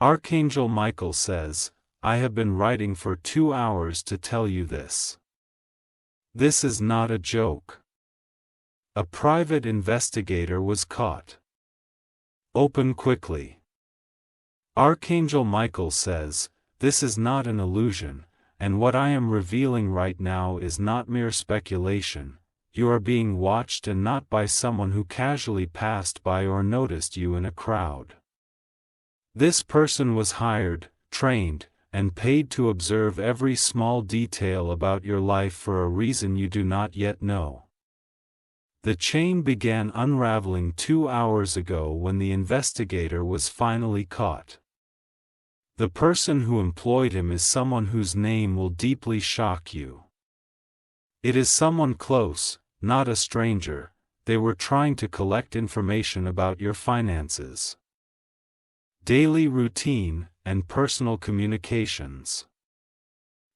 Archangel Michael says, I have been writing for 2 hours to tell you this. This is not a joke. A private investigator was caught. Open quickly. Archangel Michael says, this is not an illusion, and what I am revealing right now is not mere speculation. You are being watched, and not by someone who casually passed by or noticed you in a crowd. This person was hired, trained, and paid to observe every small detail about your life for a reason you do not yet know. The chain began unraveling 2 hours ago when the investigator was finally caught. The person who employed him is someone whose name will deeply shock you. It is someone close, not a stranger. They were trying to collect information about your finances, daily routine, and personal communications.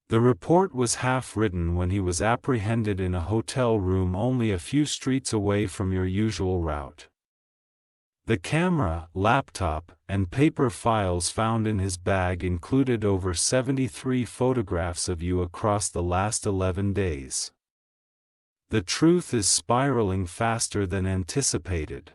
The report was half written when he was apprehended in a hotel room only a few streets away from your usual route. The camera, laptop, and paper files found in his bag included over 73 photographs of you across the last 11 days. The truth is spiraling faster than anticipated.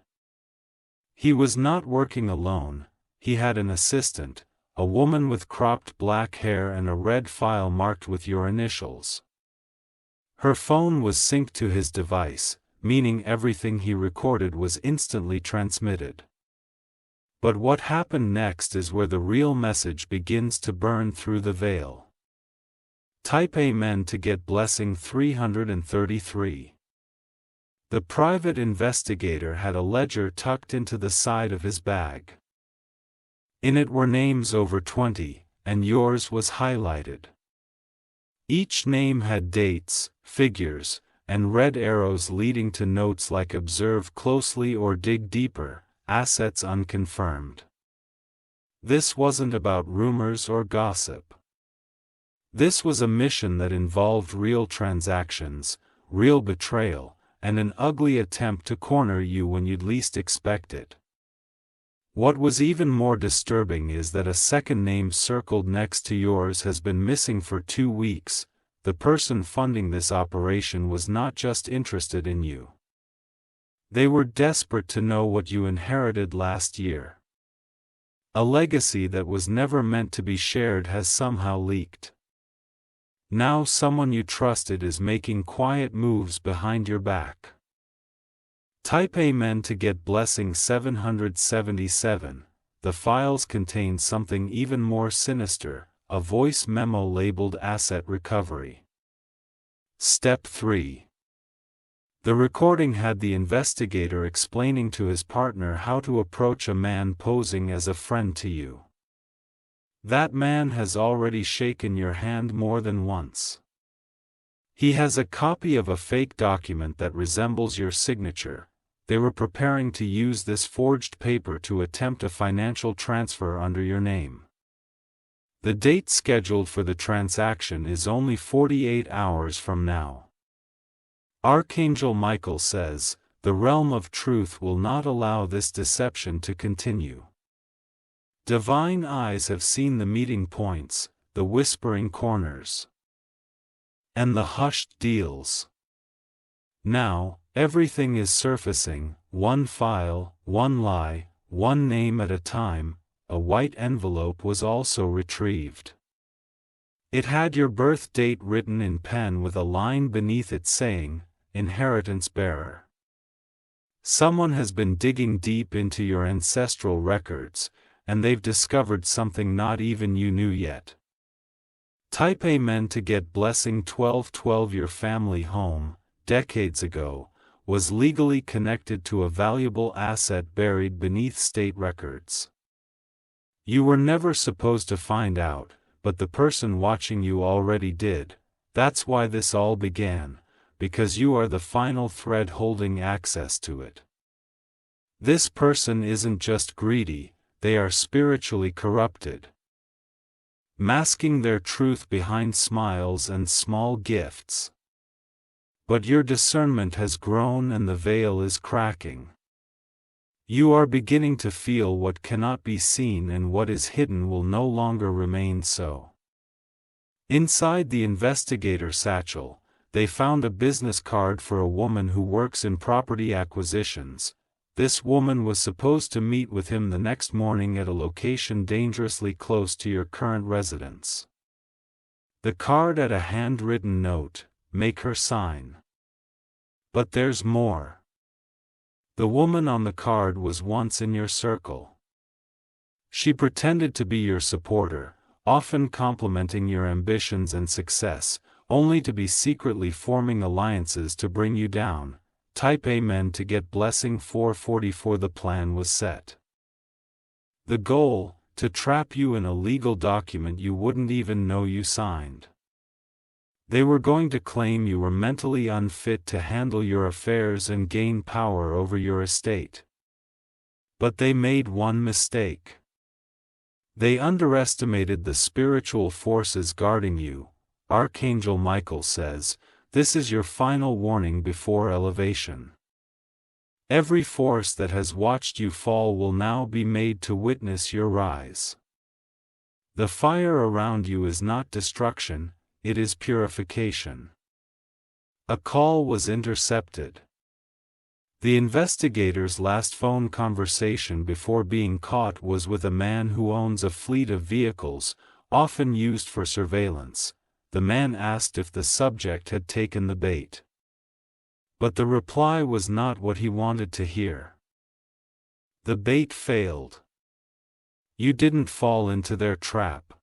He was not working alone. He had an assistant, a woman with cropped black hair and a red file marked with your initials. Her phone was synced to his device, meaning everything he recorded was instantly transmitted. But what happened next is where the real message begins to burn through the veil. Type Amen to get blessing 333. The private investigator had a ledger tucked into the side of his bag. In it were names over 20, and yours was highlighted. Each name had dates, figures, and red arrows leading to notes like observe closely or dig deeper, assets unconfirmed. This wasn't about rumors or gossip. This was a mission that involved real transactions, real betrayal, and an ugly attempt to corner you when you'd least expect it. What was even more disturbing is that a second name circled next to yours has been missing for 2 weeks. The person funding this operation was not just interested in you. They were desperate to know what you inherited last year. A legacy that was never meant to be shared has somehow leaked. Now someone you trusted is making quiet moves behind your back. Type Amen to get blessing 777. The files contain something even more sinister, a voice memo labeled Asset Recovery. Step 3. The recording had the investigator explaining to his partner how to approach a man posing as a friend to you. That man has already shaken your hand more than once. He has a copy of a fake document that resembles your signature. They were preparing to use this forged paper to attempt a financial transfer under your name. The date scheduled for the transaction is only 48 hours from now. Archangel Michael says, the realm of truth will not allow this deception to continue. Divine eyes have seen the meeting points, the whispering corners, and the hushed deals. Now, everything is surfacing, one file, one lie, one name at a time. A white envelope was also retrieved. It had your birth date written in pen with a line beneath it saying, Inheritance Bearer. Someone has been digging deep into your ancestral records, and they've discovered something not even you knew yet. Type Amen to get blessing 1212. Your family home, decades ago, was legally connected to a valuable asset buried beneath state records. You were never supposed to find out, but the person watching you already did. That's why this all began, because you are the final thread holding access to it. This person isn't just greedy, they are spiritually corrupted, masking their truth behind smiles and small gifts. But your discernment has grown and the veil is cracking. You are beginning to feel what cannot be seen, and what is hidden will no longer remain so. Inside the investigator satchel, they found a business card for a woman who works in property acquisitions. This woman was supposed to meet with him the next morning at a location dangerously close to your current residence. The card had a handwritten note, "Make her sign." But there's more. The woman on the card was once in your circle. She pretended to be your supporter, often complimenting your ambitions and success, only to be secretly forming alliances to bring you down. Type Amen to get blessing 444. The plan was set. The goal, to trap you in a legal document you wouldn't even know you signed. They were going to claim you were mentally unfit to handle your affairs and gain power over your estate. But they made one mistake. They underestimated the spiritual forces guarding you. Archangel Michael says, "This is your final warning before elevation. Every force that has watched you fall will now be made to witness your rise. The fire around you is not destruction, it is purification." A call was intercepted. The investigator's last phone conversation before being caught was with a man who owns a fleet of vehicles, often used for surveillance. The man asked if the subject had taken the bait. But the reply was not what he wanted to hear. The bait failed. You didn't fall into their trap.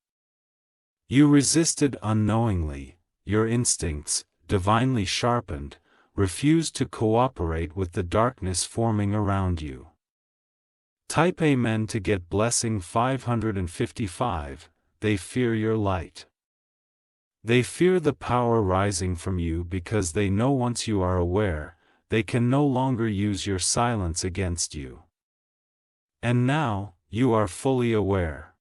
You resisted unknowingly, your instincts, divinely sharpened, refused to cooperate with the darkness forming around you. Type Amen to get blessing 555. They fear your light. They fear the power rising from you because they know once you are aware, they can no longer use your silence against you. And now, you are fully aware.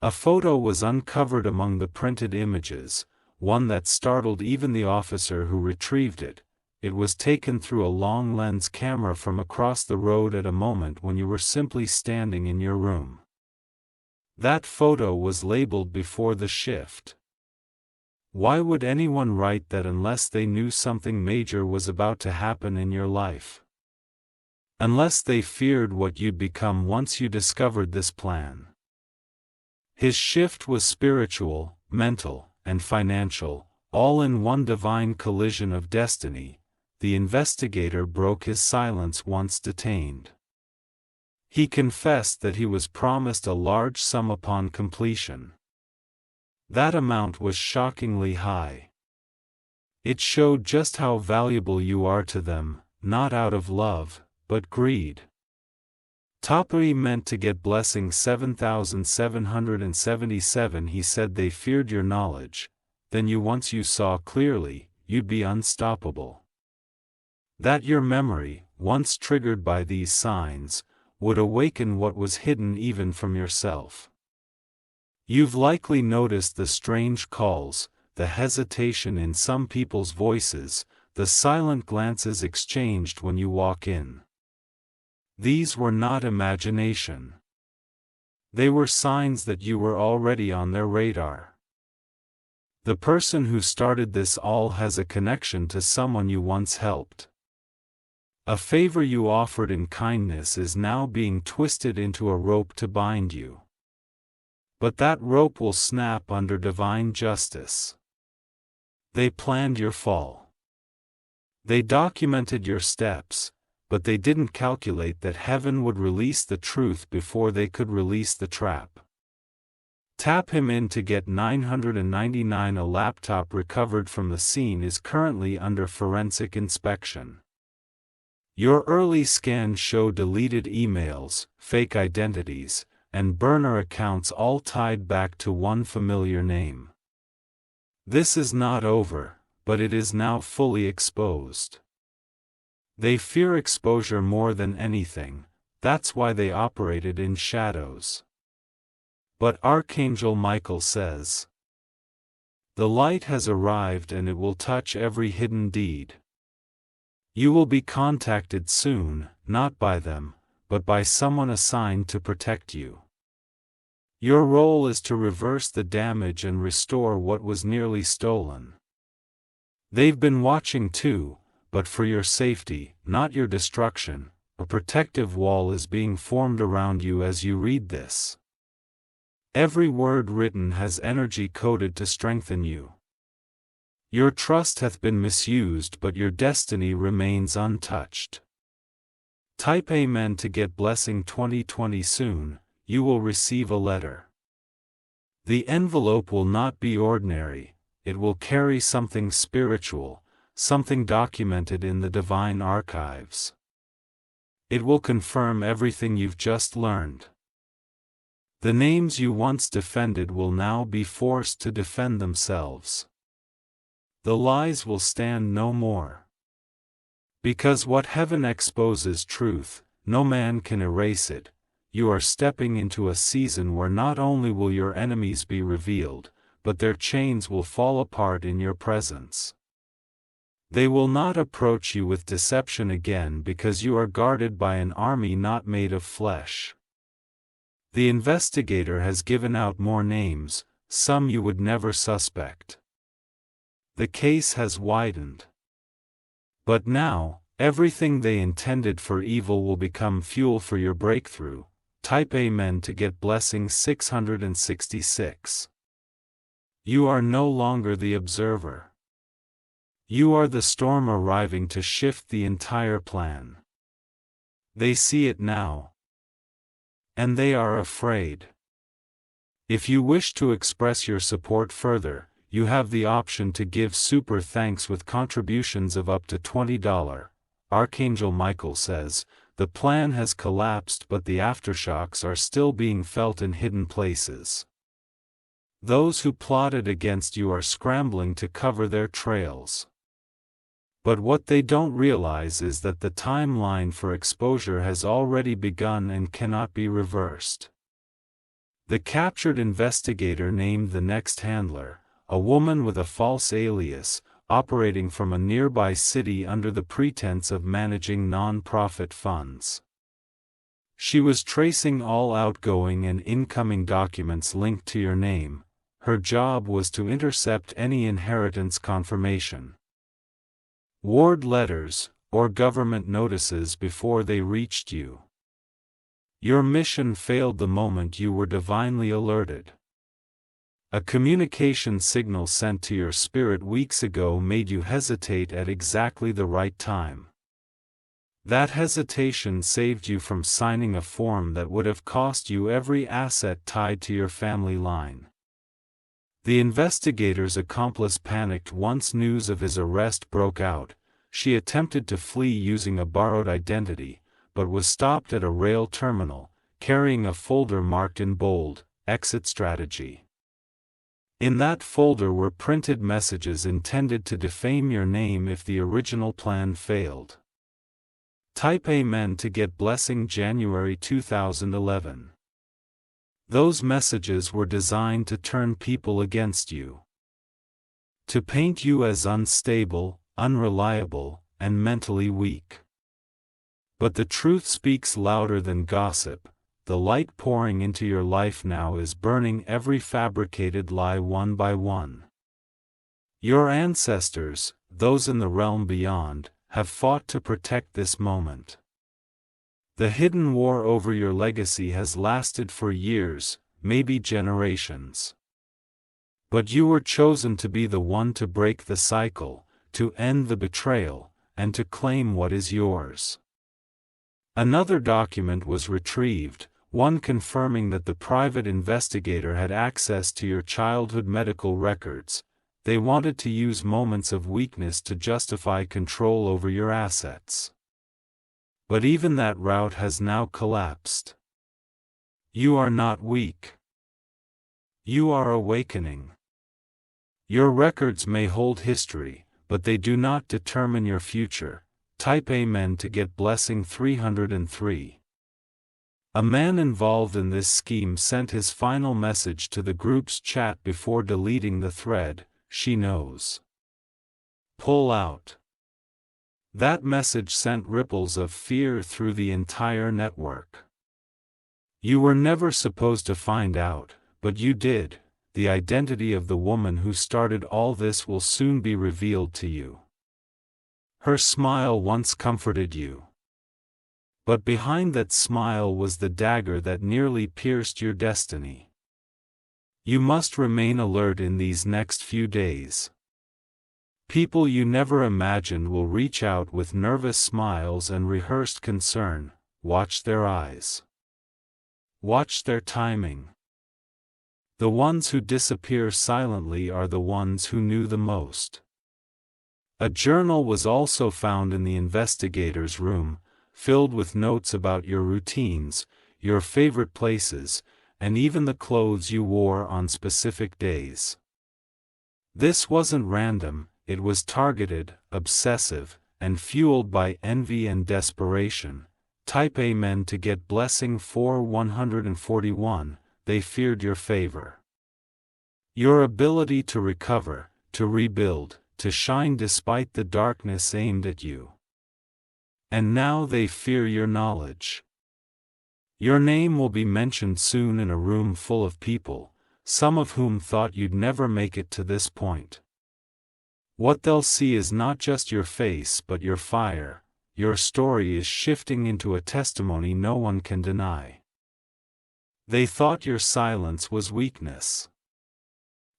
A photo was uncovered among the printed images, one that startled even the officer who retrieved it. It was taken through a long lens camera from across the road at a moment when you were simply standing in your room. That photo was labeled before the shift. Why would anyone write that unless they knew something major was about to happen in your life? Unless they feared what you'd become once you discovered this plan. His shift was spiritual, mental, and financial, all in one divine collision of destiny. The investigator broke his silence once detained. He confessed that he was promised a large sum upon completion. That amount was shockingly high. It showed just how valuable you are to them, not out of love, but greed. Topari meant to get blessing 7777. He said they feared your knowledge, then once you saw clearly, you'd be unstoppable. That your memory, once triggered by these signs, would awaken what was hidden even from yourself. You've likely noticed the strange calls, the hesitation in some people's voices, the silent glances exchanged when you walk in. These were not imagination. They were signs that you were already on their radar. The person who started this all has a connection to someone you once helped. A favor you offered in kindness is now being twisted into a rope to bind you. But that rope will snap under divine justice. They planned your fall. They documented your steps, but they didn't calculate that heaven would release the truth before they could release the trap. Tap him in to get 999. A laptop recovered from the scene is currently under forensic inspection. Your early scans show deleted emails, fake identities, and burner accounts all tied back to one familiar name. This is not over, but it is now fully exposed. They fear exposure more than anything, that's why they operated in shadows. But Archangel Michael says, "The light has arrived and it will touch every hidden deed. You will be contacted soon, not by them, but by someone assigned to protect you. Your role is to reverse the damage and restore what was nearly stolen. They've been watching too, but for your safety, not your destruction, a protective wall is being formed around you as you read this. Every word written has energy coded to strengthen you. Your trust hath been misused, but your destiny remains untouched. Type Amen to get blessing 2020 soon. You will receive a letter. The envelope will not be ordinary, it will carry something spiritual, something documented in the divine archives. It will confirm everything you've just learned. The names you once defended will now be forced to defend themselves. The lies will stand no more. Because what heaven exposes truth, no man can erase it. You are stepping into a season where not only will your enemies be revealed, but their chains will fall apart in your presence. They will not approach you with deception again because you are guarded by an army not made of flesh. The investigator has given out more names, some you would never suspect. The case has widened. But now, everything they intended for evil will become fuel for your breakthrough. Type Amen to get blessing 666. You are no longer the observer. You are the storm arriving to shift the entire plan. They see it now. And they are afraid. If you wish to express your support further, you have the option to give super thanks with contributions of up to $20. Archangel Michael says, the plan has collapsed, but the aftershocks are still being felt in hidden places. Those who plotted against you are scrambling to cover their trails. But what they don't realize is that the timeline for exposure has already begun and cannot be reversed. The captured investigator named the next handler, a woman with a false alias, operating from a nearby city under the pretense of managing non-profit funds. She was tracing all outgoing and incoming documents linked to your name. Her job was to intercept any inheritance confirmation, ward letters, or government notices before they reached you. Your mission failed the moment you were divinely alerted. A communication signal sent to your spirit weeks ago made you hesitate at exactly the right time. That hesitation saved you from signing a form that would have cost you every asset tied to your family line. The investigator's accomplice panicked once news of his arrest broke out. She attempted to flee using a borrowed identity, but was stopped at a rail terminal, carrying a folder marked in bold, "Exit Strategy." In that folder were printed messages intended to defame your name if the original plan failed. Type Amen to get blessing January 2011. Those messages were designed to turn people against you. To paint you as unstable, unreliable, and mentally weak. But the truth speaks louder than gossip. The light pouring into your life now is burning every fabricated lie one by one. Your ancestors, those in the realm beyond, have fought to protect this moment. The hidden war over your legacy has lasted for years, maybe generations. But you were chosen to be the one to break the cycle, to end the betrayal, and to claim what is yours. Another document was retrieved, one confirming that the private investigator had access to your childhood medical records. They wanted to use moments of weakness to justify control over your assets. But even that route has now collapsed. You are not weak. You are awakening. Your records may hold history, but they do not determine your future. Type Amen to get blessing 303. A man involved in this scheme sent his final message to the group's chat before deleting the thread. She knows. Pull out. That message sent ripples of fear through the entire network. You were never supposed to find out, but you did. The identity of the woman who started all this will soon be revealed to you. Her smile once comforted you. But behind that smile was the dagger that nearly pierced your destiny. You must remain alert in these next few days. People you never imagined will reach out with nervous smiles and rehearsed concern. Watch their eyes. Watch their timing. The ones who disappear silently are the ones who knew the most. A journal was also found in the investigator's room, filled with notes about your routines, your favorite places, and even the clothes you wore on specific days. This wasn't random, it was targeted, obsessive, and fueled by envy and desperation. Type Amen to get blessing 4141, they feared your favor. Your ability to recover, to rebuild, to shine despite the darkness aimed at you. And now they fear your knowledge. Your name will be mentioned soon in a room full of people, some of whom thought you'd never make it to this point. What they'll see is not just your face but your fire. Your story is shifting into a testimony no one can deny. They thought your silence was weakness.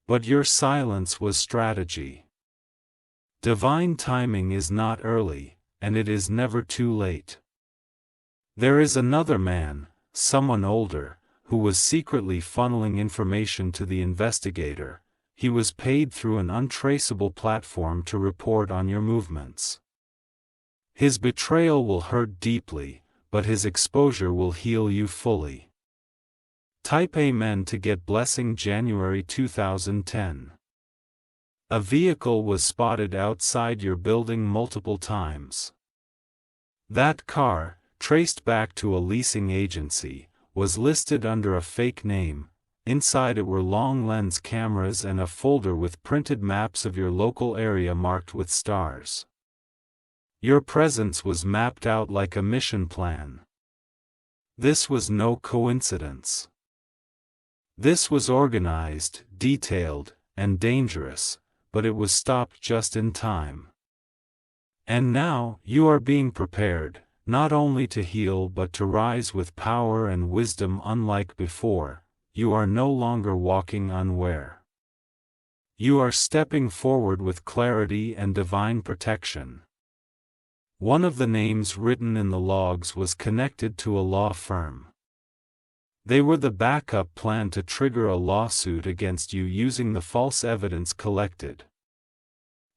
But your silence was strategy. Divine timing is not early, and it is never too late. There is another man, someone older, who was secretly funneling information to the investigator. He was paid through an untraceable platform to report on your movements. His betrayal will hurt deeply, but his exposure will heal you fully. Type Amen to get blessing January 2010. A vehicle was spotted outside your building multiple times. That car, traced back to a leasing agency, was listed under a fake name. Inside it were long lens cameras and a folder with printed maps of your local area marked with stars. Your presence was mapped out like a mission plan. This was no coincidence. This was organized, detailed, and dangerous, but it was stopped just in time. And now, you are being prepared, not only to heal but to rise with power and wisdom unlike before. You are no longer walking unaware. You are stepping forward with clarity and divine protection. One of the names written in the logs was connected to a law firm. They were the backup plan to trigger a lawsuit against you using the false evidence collected.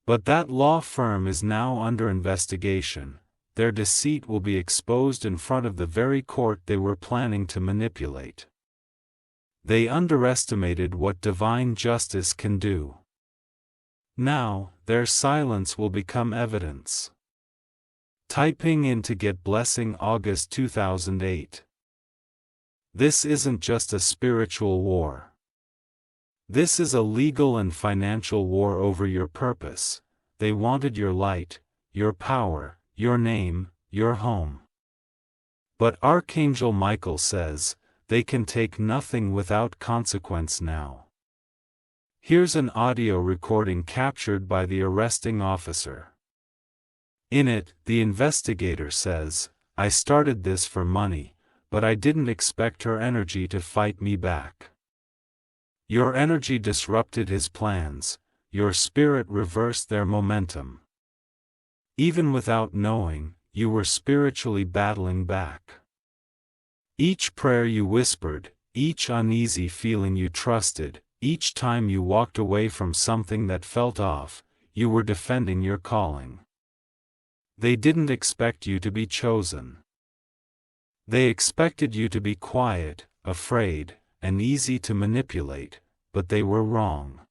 But that law firm is now under investigation. Their deceit will be exposed in front of the very court they were planning to manipulate. They underestimated what divine justice can do. Now, their silence will become evidence. Typing in to get blessing August 2008. This isn't just a spiritual war. This is a legal and financial war over your purpose. They wanted your light, your power, your name, your home. But Archangel Michael says, they can take nothing without consequence now. Here's an audio recording captured by the arresting officer. In it, the investigator says, "I started this for money, but I didn't expect her energy to fight me back. Your energy disrupted his plans, your spirit reversed their momentum. Even without knowing, you were spiritually battling back. Each prayer you whispered, each uneasy feeling you trusted, each time you walked away from something that felt off, you were defending your calling. They didn't expect you to be chosen. They expected you to be quiet, afraid, and easy to manipulate, but they were wrong."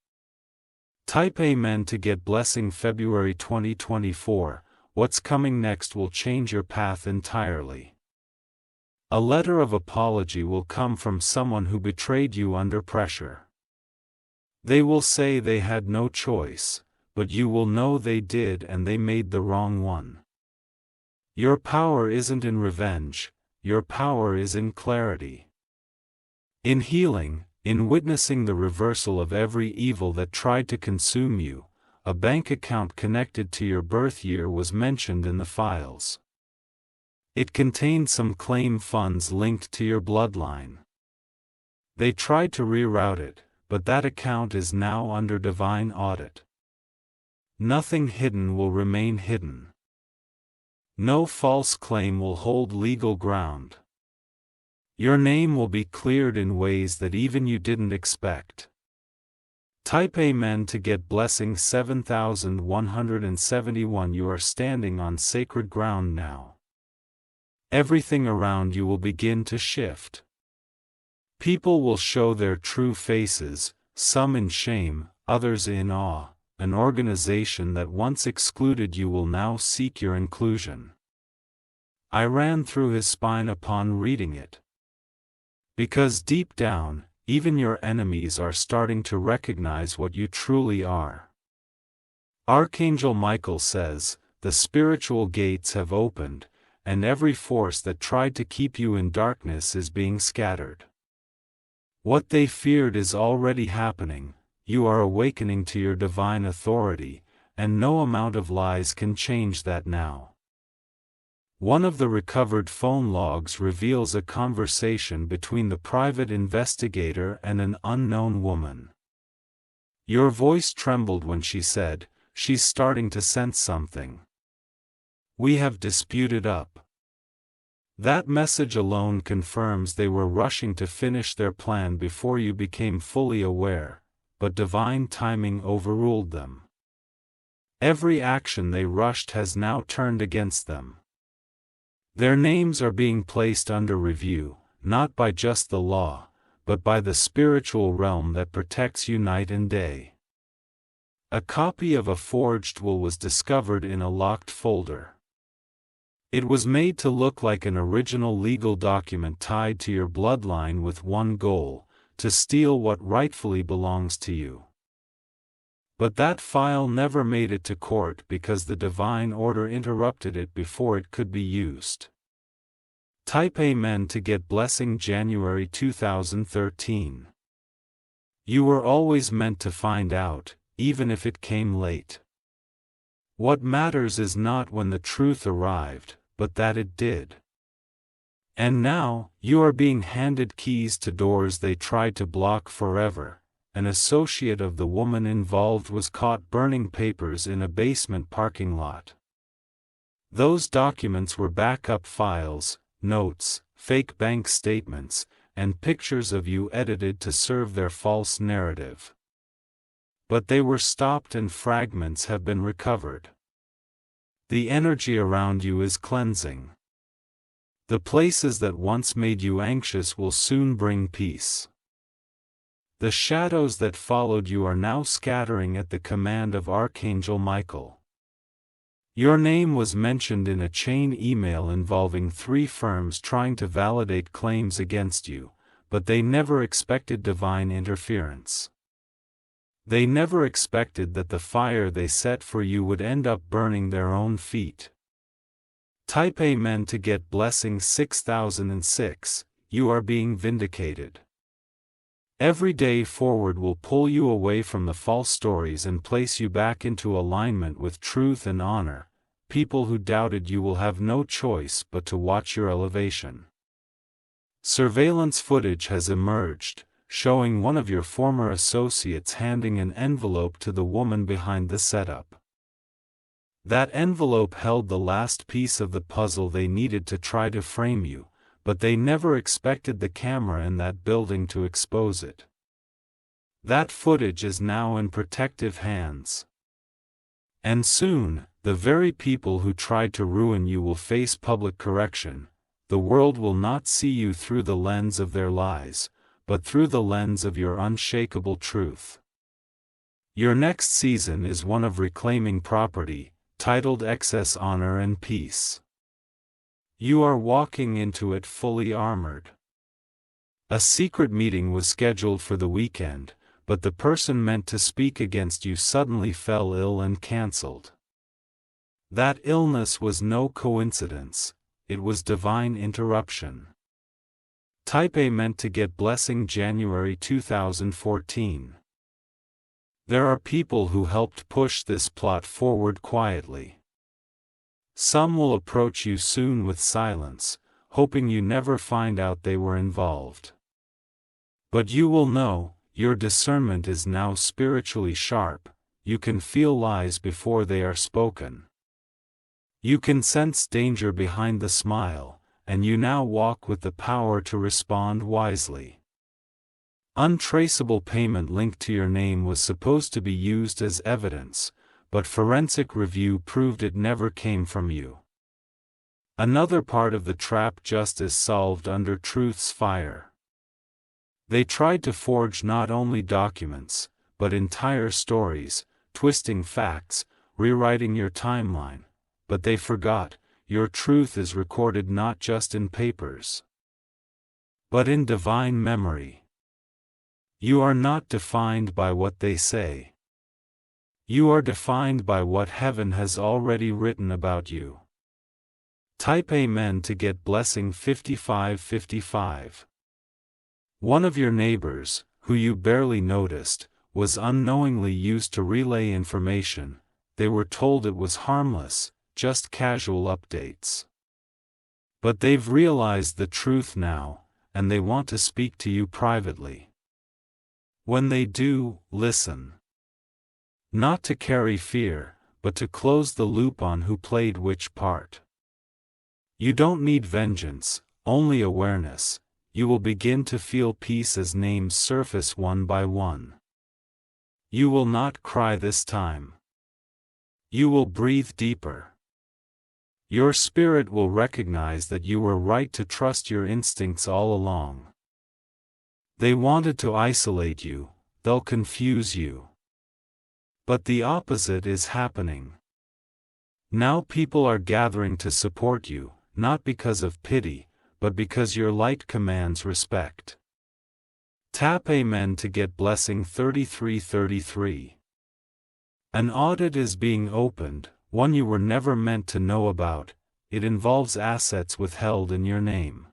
Type Amen to get blessing February 2024. What's coming next will change your path entirely. A letter of apology will come from someone who betrayed you under pressure. They will say they had no choice, but you will know they did and they made the wrong one. Your power isn't in revenge, your power is in clarity. In healing, in witnessing the reversal of every evil that tried to consume you. A bank account connected to your birth year was mentioned in the files. It contained some claim funds linked to your bloodline. They tried to reroute it, but that account is now under divine audit. Nothing hidden will remain hidden. No false claim will hold legal ground. Your name will be cleared in ways that even you didn't expect. Type Amen to get blessing 7171. You are standing on sacred ground now. Everything around you will begin to shift. People will show their true faces, some in shame, others in awe. An organization that once excluded you will now seek your inclusion. I ran through his spine upon reading it. Because deep down, even your enemies are starting to recognize what you truly are. Archangel Michael says, the spiritual gates have opened, and every force that tried to keep you in darkness is being scattered. What they feared is already happening. You are awakening to your divine authority, and no amount of lies can change that now. One of the recovered phone logs reveals a conversation between the private investigator and an unknown woman. Your voice trembled when she said, "She's starting to sense something. We have disputed up." That message alone confirms they were rushing to finish their plan before you became fully aware, but divine timing overruled them. Every action they rushed has now turned against them. Their names are being placed under review, not by just the law, but by the spiritual realm that protects you night and day. A copy of a forged will was discovered in a locked folder. It was made to look like an original legal document tied to your bloodline with one goal: to steal what rightfully belongs to you. But that file never made it to court because the divine order interrupted it before it could be used. Type Amen to get blessing January 2013. You were always meant to find out, even if it came late. What matters is not when the truth arrived, but that it did. And now, you are being handed keys to doors they tried to block forever. An associate of the woman involved was caught burning papers in a basement parking lot. Those documents were backup files, notes, fake bank statements, and pictures of you edited to serve their false narrative. But they were stopped and fragments have been recovered. The energy around you is cleansing. The places that once made you anxious will soon bring peace. The shadows that followed you are now scattering at the command of Archangel Michael. Your name was mentioned in a chain email involving 3 firms trying to validate claims against you, but they never expected divine interference. They never expected that the fire they set for you would end up burning their own feet. Type Amen to get blessing 6006. You are being vindicated. Every day forward will pull you away from the false stories and place you back into alignment with truth and honor. People who doubted you will have no choice but to watch your elevation. Surveillance footage has emerged, showing one of your former associates handing an envelope to the woman behind the setup. That envelope held the last piece of the puzzle they needed to try to frame you, but they never expected the camera in that building to expose it. That footage is now in protective hands. And soon, the very people who tried to ruin you will face public correction. The world will not see you through the lens of their lies, but through the lens of your unshakable truth. Your next season is one of reclaiming property, titled Excess Honor and Peace. You are walking into it fully armored. A secret meeting was scheduled for the weekend, but the person meant to speak against you suddenly fell ill and cancelled. That illness was no coincidence, it was divine interruption. Type A meant to get blessing January 2014. There are people who helped push this plot forward quietly. Some will approach you soon with silence, hoping you never find out they were involved. But you will know, your discernment is now spiritually sharp, you can feel lies before they are spoken. You can sense danger behind the smile, and you now walk with the power to respond wisely. Untraceable payment linked to your name was supposed to be used as evidence, but forensic review proved it never came from you. Another part of the trap justice solved under truth's fire. They tried to forge not only documents, but entire stories, twisting facts, rewriting your timeline, but they forgot, your truth is recorded not just in papers, but in divine memory. You are not defined by what they say. You are defined by what heaven has already written about you. Type Amen to get blessing 5555. One of your neighbors, who you barely noticed, was unknowingly used to relay information. They were told it was harmless, just casual updates. But they've realized the truth now, and they want to speak to you privately. When they do, listen. Not to carry fear, but to close the loop on who played which part. You don't need vengeance, only awareness. You will begin to feel peace as names surface one by one. You will not cry this time. You will breathe deeper. Your spirit will recognize that you were right to trust your instincts all along. They wanted to isolate you, they'll confuse you. But the opposite is happening. Now people are gathering to support you, not because of pity, but because your light commands respect. Tap Amen to get blessing 3333. An audit is being opened, one you were never meant to know about. It involves assets withheld in your name.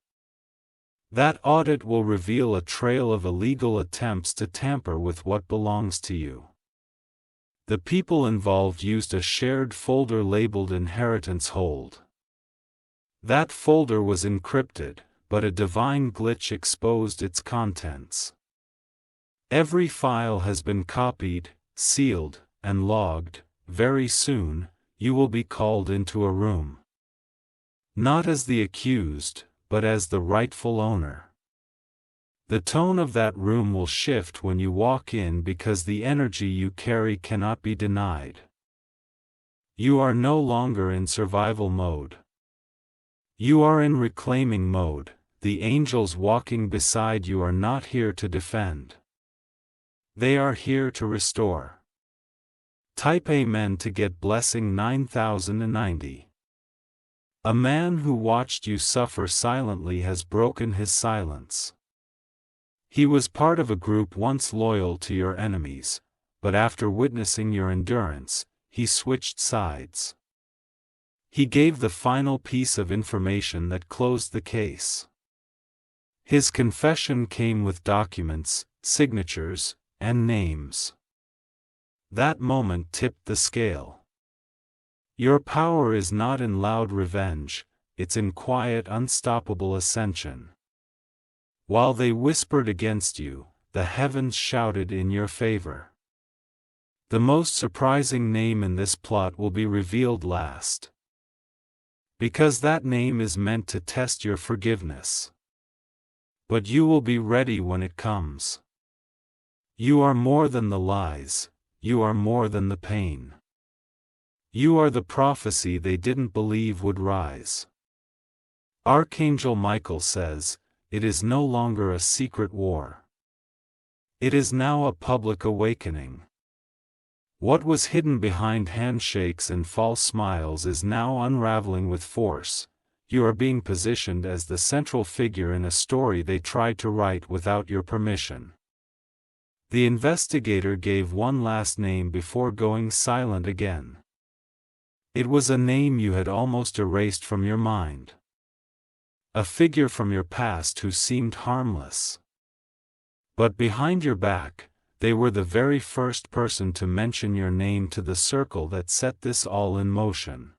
That audit will reveal a trail of illegal attempts to tamper with what belongs to you. The people involved used a shared folder labeled Inheritance Hold. That folder was encrypted, but a divine glitch exposed its contents. Every file has been copied, sealed, and logged. Very soon, you will be called into a room. Not as the accused, but as the rightful owner. The tone of that room will shift when you walk in because the energy you carry cannot be denied. You are no longer in survival mode. You are in reclaiming mode. The angels walking beside you are not here to defend. They are here to restore. Type Amen to get blessing 9090. A man who watched you suffer silently has broken his silence. He was part of a group once loyal to your enemies, but after witnessing your endurance, he switched sides. He gave the final piece of information that closed the case. His confession came with documents, signatures, and names. That moment tipped the scale. Your power is not in loud revenge, it's in quiet, unstoppable ascension. While they whispered against you, the heavens shouted in your favor. The most surprising name in this plot will be revealed last. Because that name is meant to test your forgiveness. But you will be ready when it comes. You are more than the lies, you are more than the pain. You are the prophecy they didn't believe would rise. Archangel Michael says, it is no longer a secret war. It is now a public awakening. What was hidden behind handshakes and false smiles is now unraveling with force. You are being positioned as the central figure in a story they tried to write without your permission. The investigator gave one last name before going silent again. It was a name you had almost erased from your mind. A figure from your past who seemed harmless. But behind your back, they were the very first person to mention your name to the circle that set this all in motion.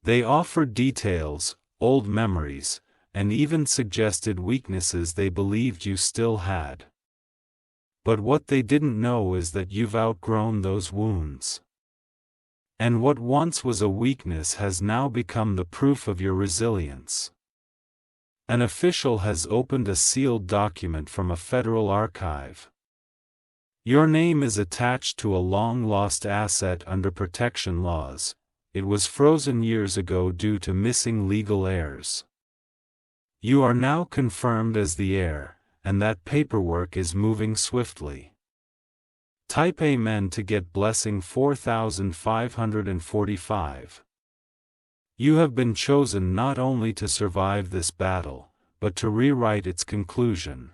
They offered details, old memories, and even suggested weaknesses they believed you still had. But what they didn't know is that you've outgrown those wounds. And what once was a weakness has now become the proof of your resilience. An official has opened a sealed document from a federal archive. Your name is attached to a long-lost asset under protection laws. It was frozen years ago due to missing legal heirs. You are now confirmed as the heir, and that paperwork is moving swiftly. Type Amen to get blessing 4545. You have been chosen not only to survive this battle, but to rewrite its conclusion.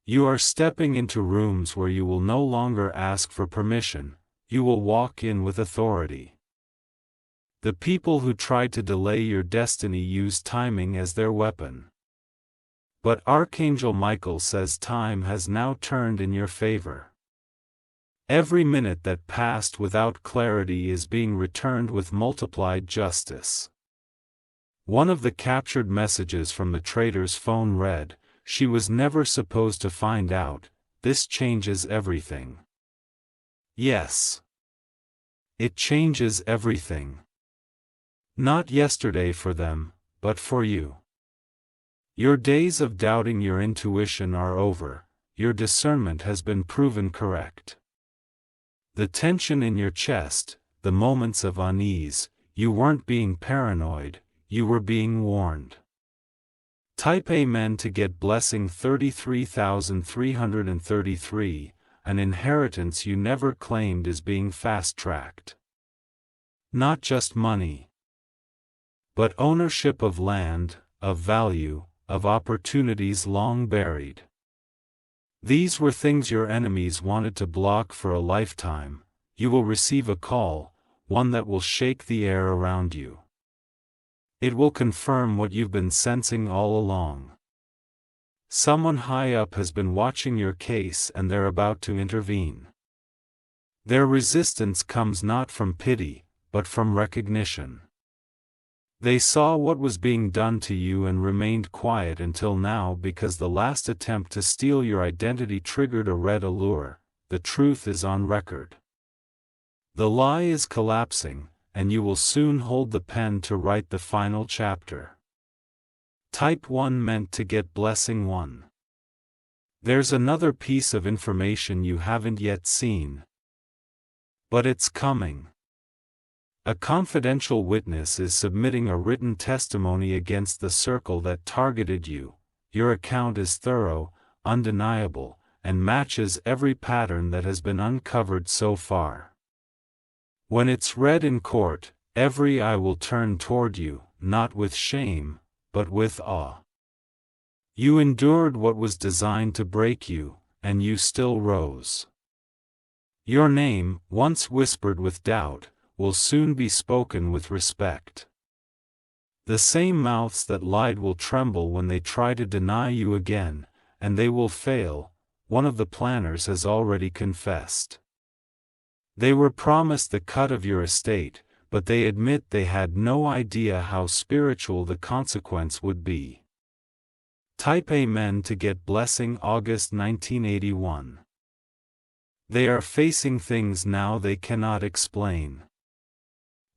You are stepping into rooms where you will no longer ask for permission, you will walk in with authority. The people who tried to delay your destiny used timing as their weapon. But Archangel Michael says time has now turned in your favor. Every minute that passed without clarity is being returned with multiplied justice. One of the captured messages from the traitor's phone read, "She was never supposed to find out, this changes everything." Yes. It changes everything. Not yesterday for them, but for you. Your days of doubting your intuition are over, your discernment has been proven correct. The tension in your chest, the moments of unease, you weren't being paranoid, you were being warned. Type Amen to get blessing 33,333, an inheritance you never claimed is being fast-tracked. Not just money, but ownership of land, of value, of opportunities long buried. These were things your enemies wanted to block for a lifetime. You will receive a call, one that will shake the air around you. It will confirm what you've been sensing all along. Someone high up has been watching your case and they're about to intervene. Their resistance comes not from pity, but from recognition. They saw what was being done to you and remained quiet until now because the last attempt to steal your identity triggered a red allure. The truth is on record. The lie is collapsing, and you will soon hold the pen to write the final chapter. Type 1 meant to get blessing 1. There's another piece of information you haven't yet seen. But it's coming. A confidential witness is submitting a written testimony against the circle that targeted you. Your account is thorough, undeniable, and matches every pattern that has been uncovered so far. When it's read in court, every eye will turn toward you, not with shame, but with awe. You endured what was designed to break you, and you still rose. Your name, once whispered with doubt, will soon be spoken with respect. The same mouths that lied will tremble when they try to deny you again, and they will fail. One of the planners has already confessed. They were promised the cut of your estate, but they admit they had no idea how spiritual the consequence would be. Type Amen to get blessing August 1981. They are facing things now they cannot explain.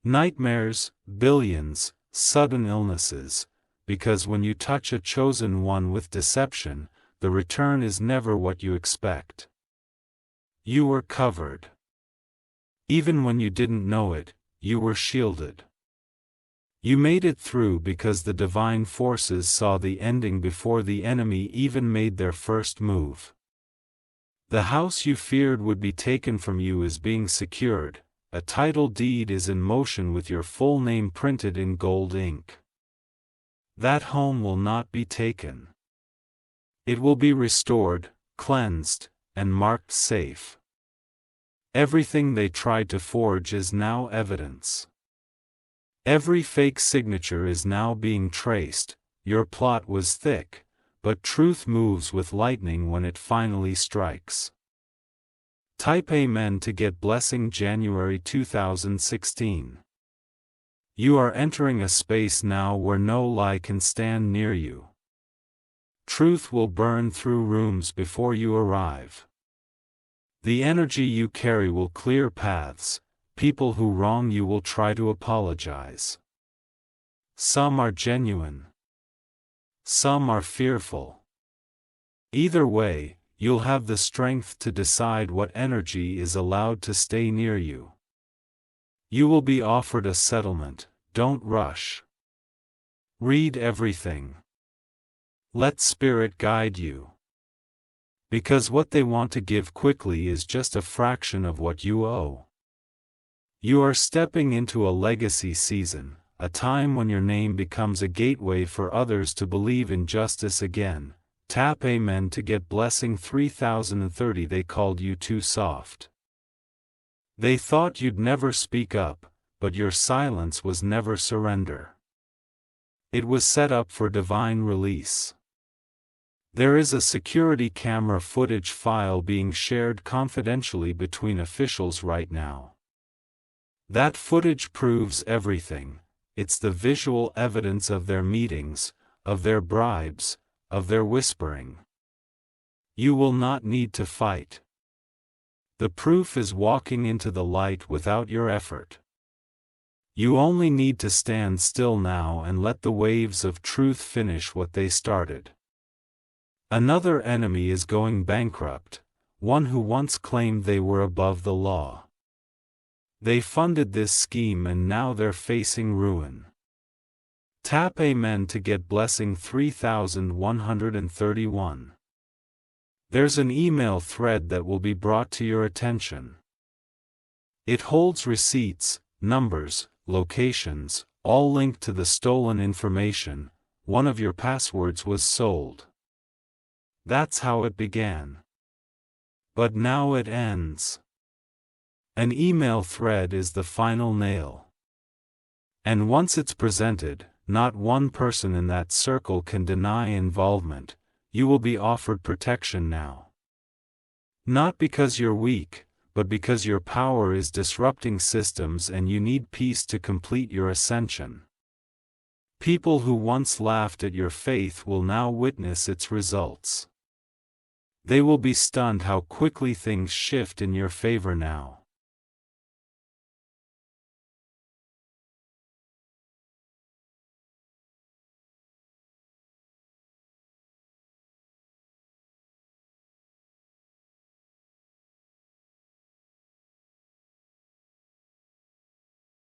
Nightmares, billions, sudden illnesses, because when you touch a chosen one with deception, the return is never what you expect. You were covered. Even when you didn't know it, you were shielded. You made it through because the divine forces saw the ending before the enemy even made their first move. The house you feared would be taken from you is being secured. A title deed is in motion with your full name printed in gold ink. That home will not be taken. It will be restored, cleansed, and marked safe. Everything they tried to forge is now evidence. Every fake signature is now being traced. Your plot was thick, but truth moves with lightning when it finally strikes. Type Amen to get blessing January 2016. You are entering a space now where no lie can stand near you. Truth will burn through rooms before you arrive. The energy you carry will clear paths. People who wrong you will try to apologize. Some are genuine. Some are fearful. Either way, you'll have the strength to decide what energy is allowed to stay near you. You will be offered a settlement. Don't rush. Read everything. Let Spirit guide you. Because what they want to give quickly is just a fraction of what you owe. You are stepping into a legacy season, a time when your name becomes a gateway for others to believe in justice again. Tap Amen to get blessing 3030. They called you too soft. They thought you'd never speak up, but your silence was never surrender. It was set up for divine release. There is a security camera footage file being shared confidentially between officials right now. That footage proves everything. It's the visual evidence of their meetings, of their bribes, of their whispering. You will not need to fight. The proof is walking into the light without your effort. You only need to stand still now and let the waves of truth finish what they started. Another enemy is going bankrupt, one who once claimed they were above the law. They funded this scheme and now they're facing ruin. Tap Amen to get blessing 3131. There's an email thread that will be brought to your attention. It holds receipts, numbers, locations, all linked to the stolen information. One of your passwords was sold. That's how it began. But now it ends. An email thread is the final nail. And once it's presented, not one person in that circle can deny involvement. You will be offered protection now. Not because you're weak, but because your power is disrupting systems and you need peace to complete your ascension. People who once laughed at your faith will now witness its results. They will be stunned how quickly things shift in your favor now.